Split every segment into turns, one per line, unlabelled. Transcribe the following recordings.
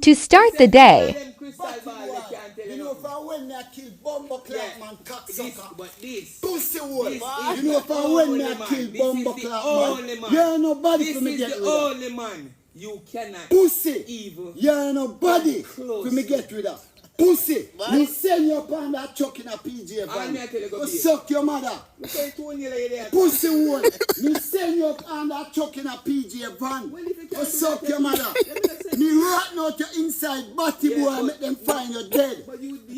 To start the day,
You know from when I kill Bumbo Clark man cocksucker. Pussy hole. You know from when I kill Bumbo Clark man. You ain't nobody for me get rid of.
Only man you cannot
Pussy.
even
You ain't nobody for me get rid of. Pussy. Me send you upon that chuck in a PJ van. Go suck your mother. Pussy hole. Me send you upon that chuck in a PJ van. Go suck your mother. Me right out your inside body boy and make them find you dead.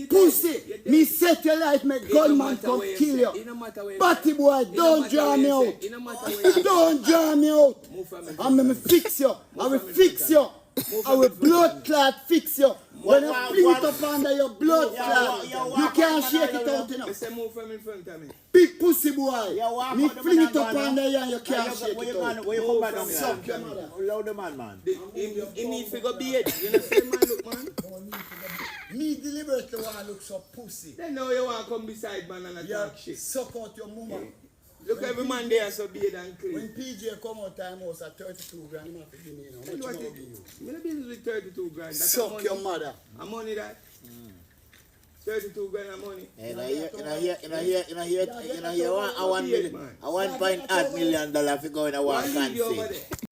Pussy, me set your life, make gunman come kill you. Body boy, don't draw me out. Don't draw me out. I'm gonna fix you. I will fix you. I will blood clot fix you. When I fling it up under your blood clot, you can't shake it out enough. Big pussy boy, me fling it up under you and you can't shake it out. Suck your mother.
Loud the man.
He need to go beard. You know, see man look, man.
Me deliberately want to look so pussy.
Then now you want to come beside man and talk shit.
Suck out your mama.
Look every man there so beard and clean.
When PJ come out time house at 32 grand, you have to give me, you know. What you give you?
I'm going to business with 32 grand. That's
suck your mother.
A money that? 32 grand of money.
And I want $1.8 million to go in a one fancy.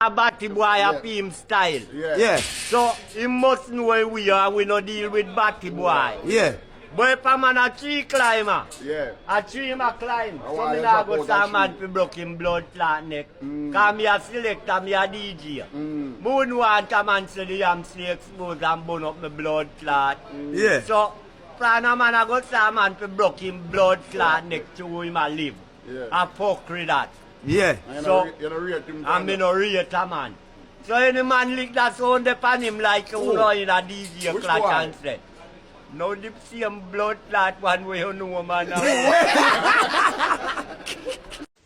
A batty boy a him style.
Yeah.
So he must know we are. We no deal with batty boy.
Yeah.
But if a man a tree climber,
Yeah.
a tree ma climb. So me nah go some man fi broke him blood clot neck. Cause me a selector, me a DJ. Moon want a man say the yam stay exposed and burn up my blood clot.
Yeah.
So plan a man a go some man fi broke him blood clot neck to him a live.
Yeah.
A fuck with that.
Yeah.
So, I'm in a rate a man. So any man lick that sound upon him like you know in a DJ clot and say. No the same blood clot one way you know man.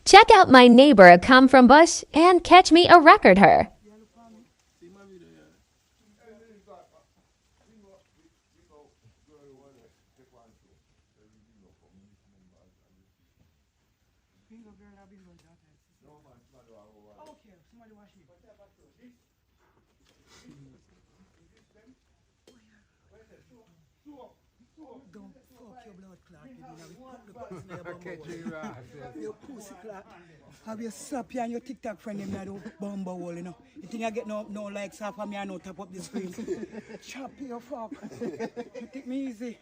check out my neighbor come from Bush and catch me a record her.
Don't fuck your blood clot, your pussy clot. Have you slap you and your TikTok friend him now do bumbo wall, you know? You think I get no likes off of me and no top up the screen? Chop your fuck. You take me easy.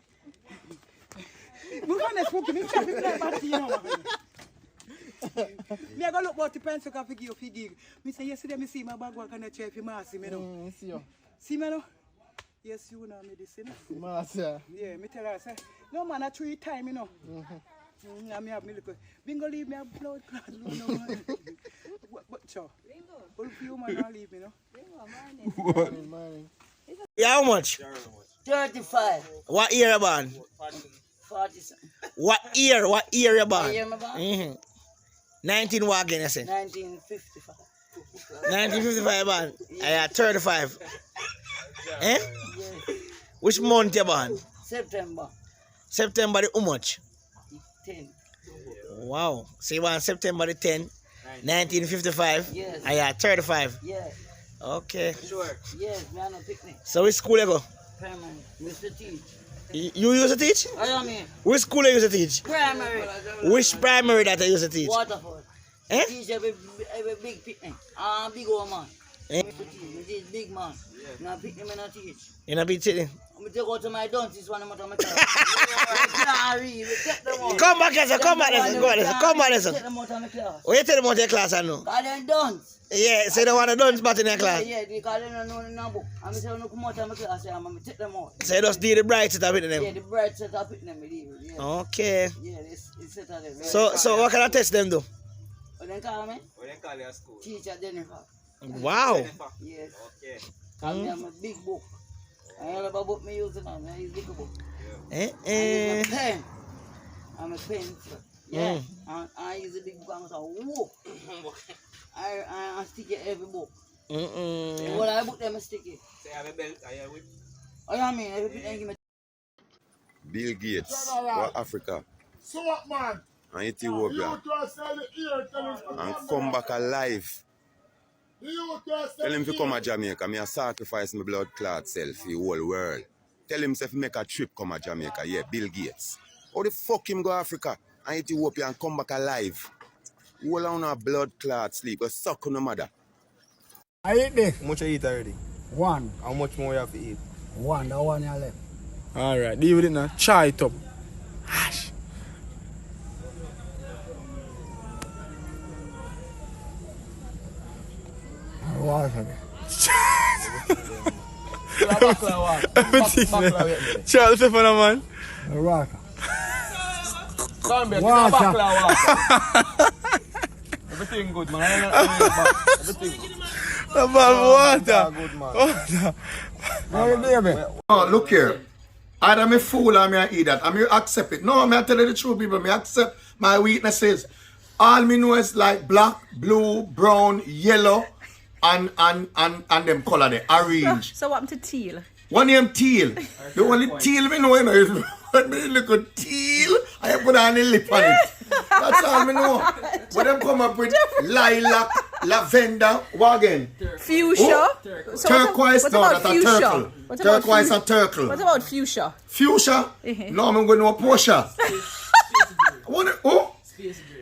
Move on the smoke, me chop it like that, you know. Me I go look about the pencil can figure figure. Me say yesterday me see my bag work and I check if you see me now.
See you.
See me now? Yes, you know medicine.
Master.
Yeah, me tell her, say, no man, I 3 times, you know. I me have me look. Bingo leave me a blood clot, no man. But, so, all of you man, I'll leave me, no?
Morning.
Yeah, how much?
35.
What year you born?
40.
What year you born?
What year am I born?
19 what again, you say?
1955.
1955 born. I had 35. Eh?
Yeah.
Which month you born?
September.
September the how much?
10.
Wow. So you born September the 10th, 1955?
Yes.
I had 35.
Yeah.
Okay.
Sure. Yes, me on a picnic.
So which school you go?
Primary. Mr. Teach.
You used to teach?
I mean.
Which school you used to teach?
Primary.
Which primary that you used to teach?
Waterford.
Eh?
Teach every big picnic. Big old man.
Eh?
Me teach big man. Me a picnic, me not teach.
You know be teaching?
I take out to my dunces one of my class.
Come back, listen. Come back, listen.
Take them out of my class.
What you tell them about your class, I know?
Call them dunce.
Yeah, so they want to dance but in your class.
Yeah, they call them no book. I'm saying no come out of my class, I'm going to take them out.
So you just do the bright set up with them?
Yeah, the bright set up with them. Yeah.
Okay.
Yeah, it's set up them.
So what can I test them do?
What they call me?
What they call your school?
Teacher Jennifer.
Wow.
Yes.
Okay.
I'm a big book. I have a book me using now. I use big book.
Eh?
I'm a pen. I'm a pen. Yeah. I use a big book. I'm a whoop. I stick it every book. What I book them I stick it.
Say I have a belt, I have a whip.
I mean, everything give me.
Bill Gates for Africa
So what, man?
and Ethiopia and come back alive Tell him to come to Jamaica. Me a sacrifice my blood clot self for the whole world. Tell him to make a trip come to Jamaica. Yeah, Bill Gates. How the fuck him go Africa and Ethiopia and come back alive? Whole on a blood clot sleep. Go suck on the mother.
I eat this.
How much you eat already?
One.
How much more you have to eat?
One. That one you left.
Alright, deal with it now. Chai it up. Hash.
Water.
Everything. Chai the pepper man.
Water.
Everything good, man. Everything good. Water.
Water.
Oh, look here. Either me fool or me I eat that. I me accept it. No, me I tell you the truth, people. Me accept my weaknesses. All me know is like black, blue, brown, yellow, and them color they arrange.
So what happened to teal?
One name teal. The only teal me know is when me look at teal, I put on a lip on it. That's all me know. But them come up with lilac, lavender, what again?
Fuchsia.
Oh?
So
turquoise,
what
no,
about
that's
fuchsia?
a turtle.
What about
Turquoise and turtle.
What about fuchsia?
Fuchsia? No, I'm going to know Porsche. Oh?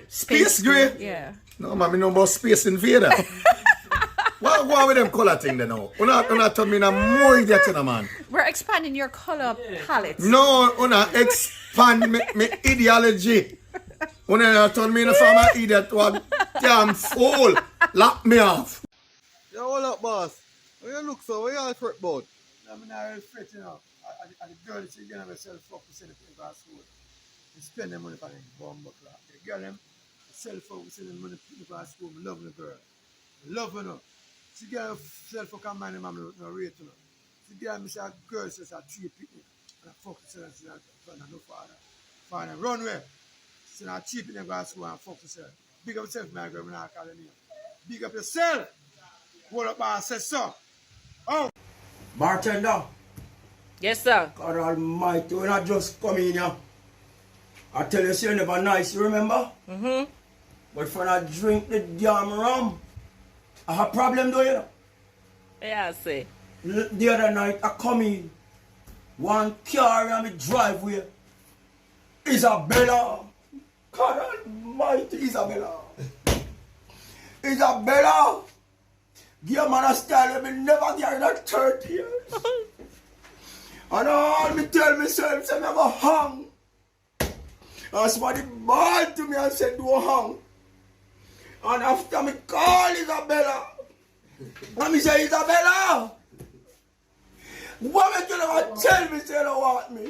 Space gray?
Yeah.
No, man, I know about Space Invader. What go on with them color thing then now? Una tell me na more idiot na man.
We're expanding your color palette.
No, una expand me ideology. Una tell me na from an idiot to a damn fool. Lock me off.
Yo, hold up, boss. How you look so? What you all fret about?
I'm not really fret, you know. I the girl she gonna myself fuck to send the people to school. They spend their money for them bomb clock. The girl them self fuck to send them money to people to school. I love the girl. Love her no. She get herself for come mind mom no rate no. She get me say a girl says a tree picnic and I fuck to sell and no father. Father run away. So now cheap in them go to school and fuck to sell. Big up yourself, my girl, when I call her name. Big up yourself. Hold up and say so. Oh. Bartender.
Yes, sir.
God almighty, when I just come in here, I tell you, you're never nice, you remember?
Mm-hmm.
But when I drink the damn rum, I have a problem though, you know.
Yeah, I see.
The other night, I come in, one car on my driveway, Isabella. God almighty, Isabella. Isabella. Give man a style, me never get in a 30 years. And all me tell myself, say me go hang. And somebody bad to me and said, do hang. And after me call Isabella, and me say, Isabella, what me you never tell me say you don't want me?